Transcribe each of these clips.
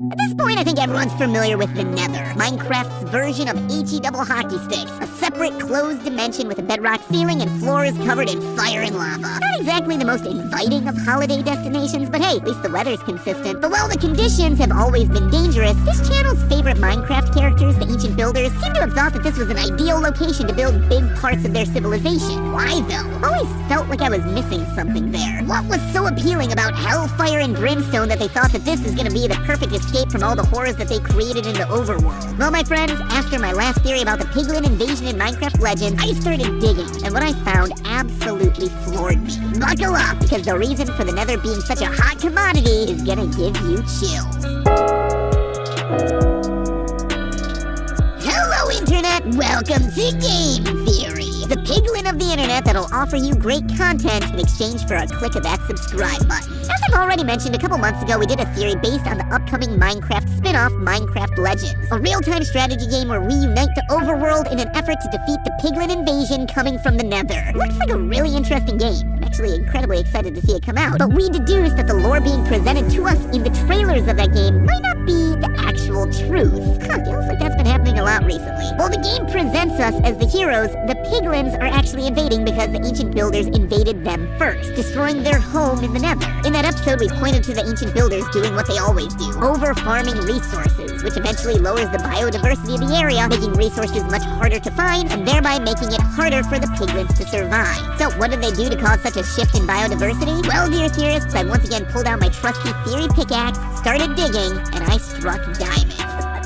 At this point, I think everyone's familiar with the Nether, Minecraft's version of HE double hockey sticks, a separate closed dimension with a bedrock ceiling and floors covered in fire and lava. Not exactly the most inviting of holiday destinations, but hey, at least the weather's consistent. But while the conditions have always been dangerous, this channel's favorite Minecraft characters, the ancient builders, seem to have thought that this was an ideal location to build big parts of their civilization. Why though? Always felt like I was missing something there. What was so appealing about hellfire and brimstone that they thought that this was gonna be the perfect escape from all the horrors that they created in the overworld? Well, my friends, after my last theory about the piglin invasion in Minecraft Legends, I started digging, and what I found absolutely floored me. Buckle up, because the reason for the Nether being such a hot commodity is gonna give you chills. Hello, Internet! Welcome to Game Theory, the piglin of the internet that'll offer you great content in exchange for a click of that subscribe button. As I've already mentioned, a couple months ago we did a theory based on the upcoming Minecraft spin-off, Minecraft Legends, a real-time strategy game where we unite the overworld in an effort to defeat the piglin invasion coming from the Nether. Looks like a really interesting game. I'm actually incredibly excited to see it come out, but we deduced that the lore being presented to us in the trailers of that game might not be the actual truth. Feels like that's been happening a lot recently. While the game presents us as the heroes, the piglins are actually invading because the ancient builders invaded them first, destroying their home in the Nether. In that episode, we pointed to the ancient builders doing what they always do, over-farming resources, which eventually lowers the biodiversity of the area, making resources much harder to find, and thereby making it harder for the piglins to survive. So what did they do to cause such a shift in biodiversity? Well, dear theorists, I once again pulled out my trusty theory pickaxe, started digging, and I struck diamonds.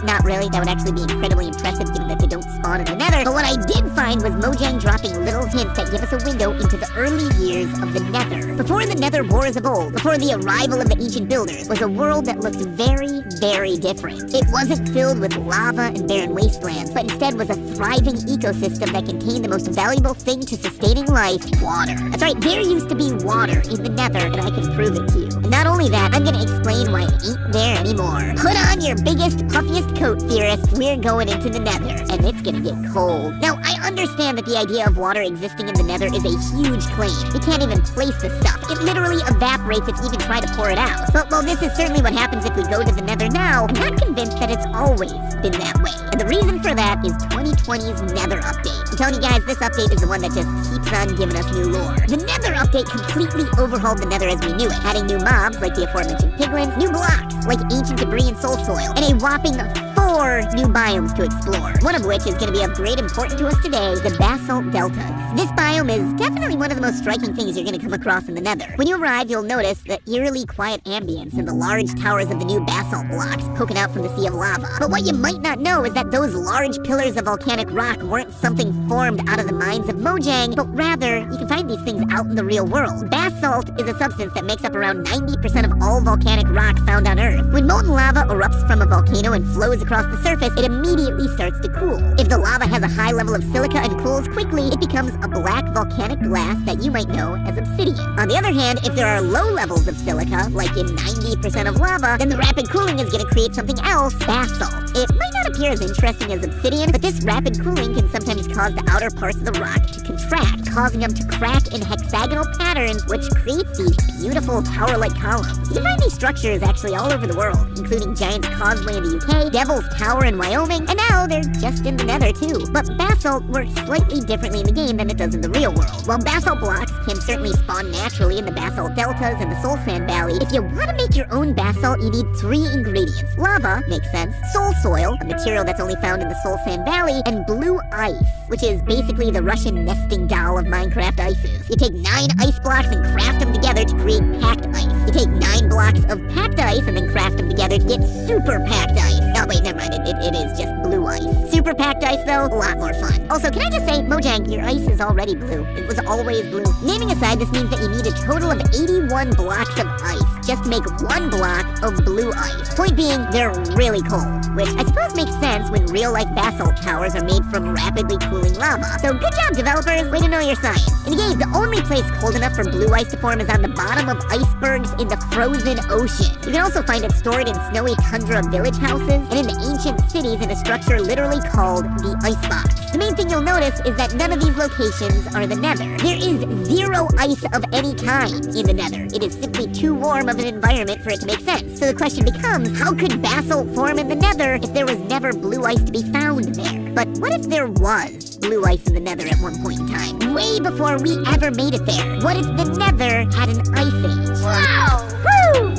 Not really, that would actually be incredibly impressive given that they don't spawn in the Nether. But what I did find was Mojang dropping little hints that give us a window into the early years of the Nether. Before the Nether wars of old, before the arrival of the ancient builders, was a world that looked very, very different. It wasn't filled with lava and barren wastelands, but instead was a thriving ecosystem that contained the most valuable thing to sustaining life, water. That's right, there used to be water in the Nether, and I can prove it to you. And not only that, I'm gonna explain why it ain't there anymore. Put on your biggest, puffiest coat, theorists. We're going into the Nether, and it's gonna get cold. Now, I understand that the idea of water existing in the Nether is a huge claim. You can't even place the stuff. It literally evaporates if you even try to pour it out. But while this is certainly what happens if we go to the Nether now, I'm not convinced that it's always been that way. And the reason for that is 2020's Nether update. I'm telling you guys, this update is the one that just keeps on giving us new lore. The Nether update completely overhauled the Nether as we knew it, adding new mobs like the aforementioned piglins, new blocks like ancient debris and soul soil, and a whopping 4 new biomes to explore, one of which is going to be of great importance to us today, the basalt deltas. This biome is definitely one of the most striking things you're going to come across in the Nether. When you arrive, you'll notice the eerily quiet ambience and the large towers of the new basalt blocks poking out from the sea of lava. But what you might not know is that those large pillars of volcanic rock weren't something formed out of the minds of Mojang, but rather, you can find these things out in the real world. Basalt is a substance that makes up around 90% of all volcanic rock found on Earth. When molten lava erupts from a volcano and flows across the surface, it immediately starts to cool. If the lava has a high level of silica and cools quickly, it becomes a black volcanic glass that you might know as obsidian. On the other hand, if there are low levels of silica, like in 90% of lava, then the rapid cooling is going to create something else, basalt. It might not appear as interesting as obsidian, but this rapid cooling can sometimes cause the outer parts of the rock to contract, causing them to crack in hexagonal patterns, which creates these beautiful tower-like columns. You can find these structures actually all over the world, including Giant's Causeway in the UK, Devil's Tower in Wyoming, and now they're just in the Nether too. But basalt works slightly differently in the game than it does in the real world. While basalt blocks can certainly spawn naturally in the basalt deltas and the soul sand valley, if you want to make your own basalt, you need 3 ingredients. Lava, makes sense, soul soil, a material that's only found in the soul sand valley, and blue ice, which is basically the Russian nesting doll of Minecraft ices. You take 9 ice blocks and craft them together to create packed ice. You take 9 blocks of packed ice and then craft them together to get super packed ice. Oh wait, never mind, it is just blue ice. Super packed ice though, a lot more fun. Also, can I just say, Mojang, your ice is already blue. It was always blue. Naming aside, this means that you need a total of 81 blocks of ice just to make 1 block of blue ice. Point being, they're really cold, which I suppose makes sense when real-life basalt towers are made from rapidly cooling lava. So good job, developers, way to know your science. In the game, the only place cold enough for blue ice to form is on the bottom of icebergs in the frozen ocean. You can also find it stored in snowy tundra village houses and in the ancient cities in a structure literally called the icebox. The main thing you'll notice is that none of these locations are the Nether. There is zero ice of any kind in the Nether. It is simply too warm of an environment for it to make sense. So the question becomes, how could basalt form in the Nether if there was never blue ice to be found there? But what if there was blue ice in the Nether at one point in time, way before we ever made it there? What if the Nether had an ice age? Wow! Woo!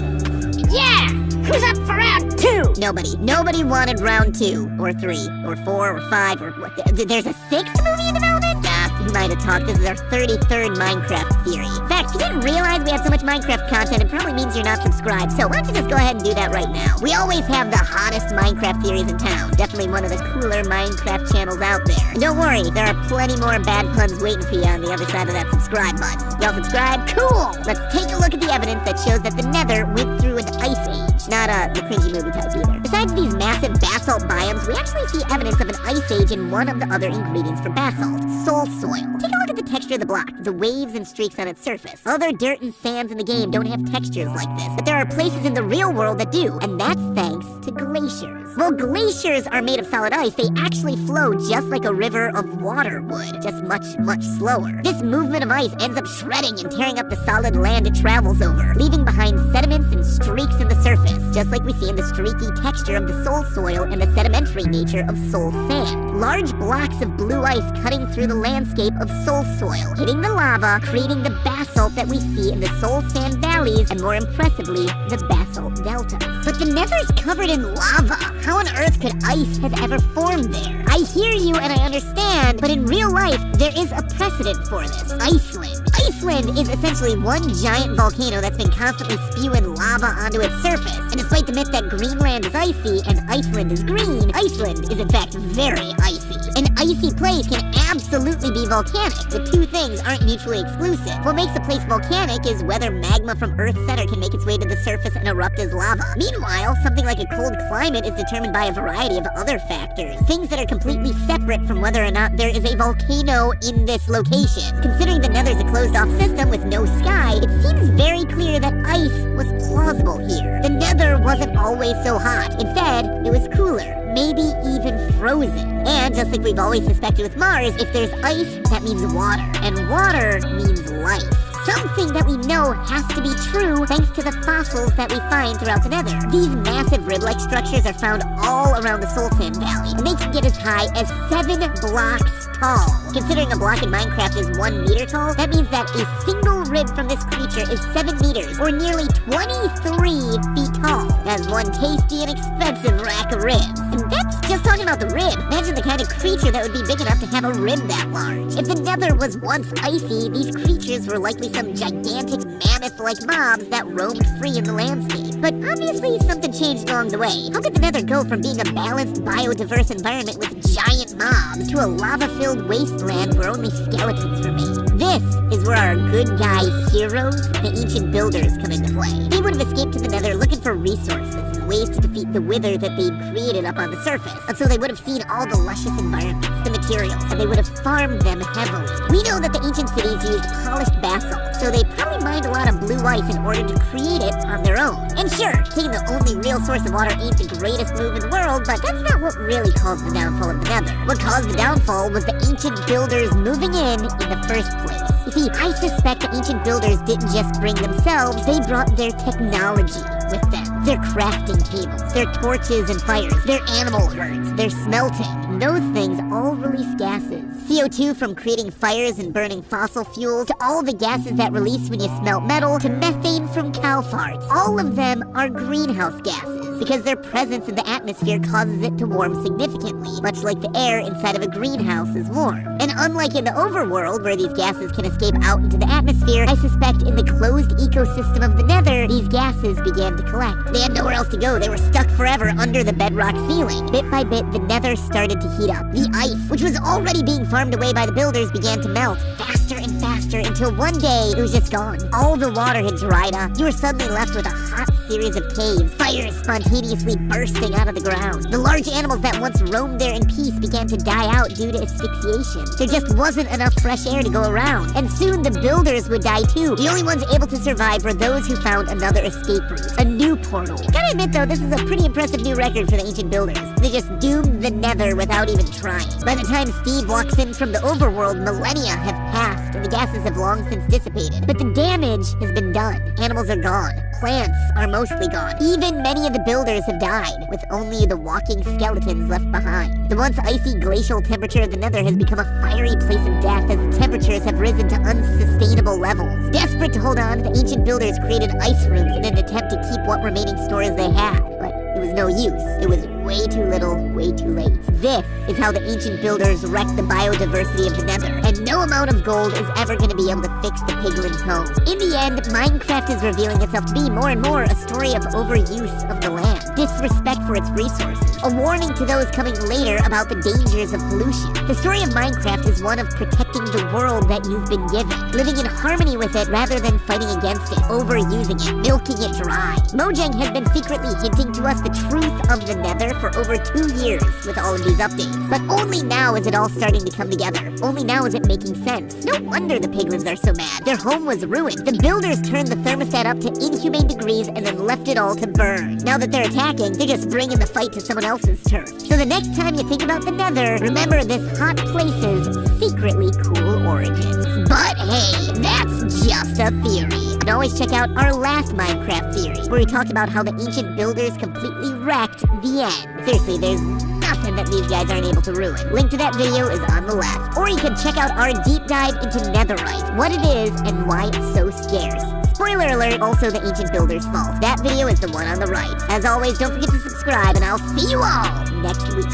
Yeah! Who's up for round 2? Nobody wanted round 2, or 3, or 4, or 5, or what? There's a 6th movie in development? Who might have talked? This is our 33rd Minecraft theory. In fact, if you didn't realize we had so much Minecraft content, it probably means you're not subscribed. So why don't you just go ahead and do that right now? We always have the hottest Minecraft theories in town. Definitely one of the cooler Minecraft channels out there. And don't worry, there are plenty more bad puns waiting for you on the other side of that subscribe button. Y'all subscribe? Cool! Let's take a look at the evidence that shows that the Nether went through an ice age. Not the cringy movie type either. Besides these massive basalt biomes, we actually see evidence of an ice age in one of the other ingredients for basalt, soul soil. Take a look at the texture of the block, the waves and streaks on its surface. Other dirt and sands in the game don't have textures like this, but there are places in the real world that do, and that's thanks to glaciers. While glaciers are made of solid ice, they actually flow just like a river of water would, just much, much slower. This movement of ice ends up shredding and tearing up the solid land it travels over, leaving behind sediments and streaks in the surface, just like we see in the streaky texture of the soul soil and the sedimentary nature of soul sand. Large blocks of blue ice cutting through the landscape of soul soil, hitting the lava, creating the basalt that we see in the soul sand valleys, and more impressively, the basalt deltas. But the Nether's covered in lava. How on earth could ice have ever formed there? I hear you and I understand, but in real life, there is a precedent for this. Iceland. Iceland is essentially one giant volcano that's been constantly spewing lava onto its surface. And despite the myth that Greenland is icy and Iceland is green, Iceland is in fact very icy. An icy place can absolutely be volcanic. The two things aren't mutually exclusive. What makes a place volcanic is whether magma from Earth's center can make its way to the surface and erupt as lava. Meanwhile, something like a cold climate is determined by a variety of other factors, things that are completely separate from whether or not there is a volcano in this location. Considering the Nether's a closed-off system with no sky, it seems very clear that ice was plausible here. The Nether wasn't always so hot. Instead, it was cooler, maybe even frozen. And just like we've always suspected with Mars, if there's ice, that means water. And water means life. Something that we know has to be true thanks to the fossils that we find throughout the Nether. These massive rib-like structures are found all around the Soul Sand Valley, and they can get as high as 7 blocks tall. Considering a block in Minecraft is 1 meter tall, that means that a single rib from this creature is 7 meters, or nearly 23 feet tall. That's one tasty and expensive rack of ribs. And that's just talking about the rib. Imagine the kind of creature that would be big enough to have a rib that large. If the Nether was once icy, these creatures were likely some gigantic mammoth-like mobs that roamed free in the landscape. But obviously something changed along the way. How could the Nether go from being a balanced, biodiverse environment with giant mobs to a lava-filled wasteland where only skeletons remain? This is where our good guy heroes, the ancient builders, come into play. They would have escaped to the Nether looking for resources and ways to defeat the wither that they'd created up on the surface. And so they would have seen all the luscious environments, the materials, and they would have farmed them heavily. We know that the ancient cities used polished basalt, so they probably mined a lot of blue ice in order to create it on their own. And sure, taking the only real source of water ain't the greatest move in the world, but that's not what really caused the downfall of the Nether. What caused the downfall was the ancient builders moving in the first place. You see, I suspect the ancient builders didn't just bring themselves, they brought their technology with them. Their crafting tables, their torches and fires, their animal herds, their smelting. And those things all release gases. CO2 from creating fires and burning fossil fuels, to all the gases that release when you smelt metal, to methane from cow farts. All of them are greenhouse gases, because their presence in the atmosphere causes it to warm significantly, much like the air inside of a greenhouse is warm. And unlike in the overworld, where these gases can escape out into the atmosphere, I suspect in the closed ecosystem of the Nether, these gases began to collect. They had nowhere else to go. They were stuck forever under the bedrock ceiling. Bit by bit, the Nether started to heat up. The ice, which was already being farmed away by the builders, began to melt faster and faster until one day it was just gone. All the water had dried up. You were suddenly left with a hot, series of caves, fire spontaneously bursting out of the ground. The large animals that once roamed there in peace began to die out due to asphyxiation. There just wasn't enough fresh air to go around, and soon the builders would die too. The only ones able to survive were those who found another escape route, a new portal. Gotta admit though, this is a pretty impressive new record for the ancient builders. They just doomed the Nether without even trying. By the time Steve walks in from the overworld, millennia have passed, and the gases have long since dissipated. But the damage has been done. Animals are gone. Plants are mostly gone. Even many of the builders have died, with only the walking skeletons left behind. The once icy glacial temperature of the Nether has become a fiery place of death as the temperatures have risen to unsustainable levels. Desperate to hold on, the ancient builders created ice rooms in an attempt to keep what remaining stores they had, but it was no use. It was way too little, way too late. This is how the ancient builders wrecked the biodiversity of the Nether, and no amount of gold is ever going to be able to fix the piglins' home. In the end, Minecraft is revealing itself to be more and more a story of overuse of the land, disrespect for its resources, a warning to those coming later about the dangers of pollution. The story of Minecraft is one of protecting the world that you've been given, living in harmony with it rather than fighting against it, overusing it, milking it dry. Mojang has been secretly hinting to us the truth of the Nether for over 2 years with all of these updates. But only now is it all starting to come together. Only now is it making sense. No wonder the piglins are so mad. Their home was ruined. The builders turned the thermostat up to inhumane degrees and then left it all to burn. Now that they're attacking, they're just bringing the fight to someone else's turf. So the next time you think about the Nether, remember this hot place's secretly cool origins. But hey, that's just a theory. You can always check out our last Minecraft theory, where we talked about how the ancient builders completely wrecked the end. Seriously, there's nothing that these guys aren't able to ruin. Link to that video is on the left. Or you can check out our deep dive into netherite, what it is and why it's so scarce. Spoiler alert, also the ancient builders' fault. That video is the one on the right. As always, don't forget to subscribe, and I'll see you all next week.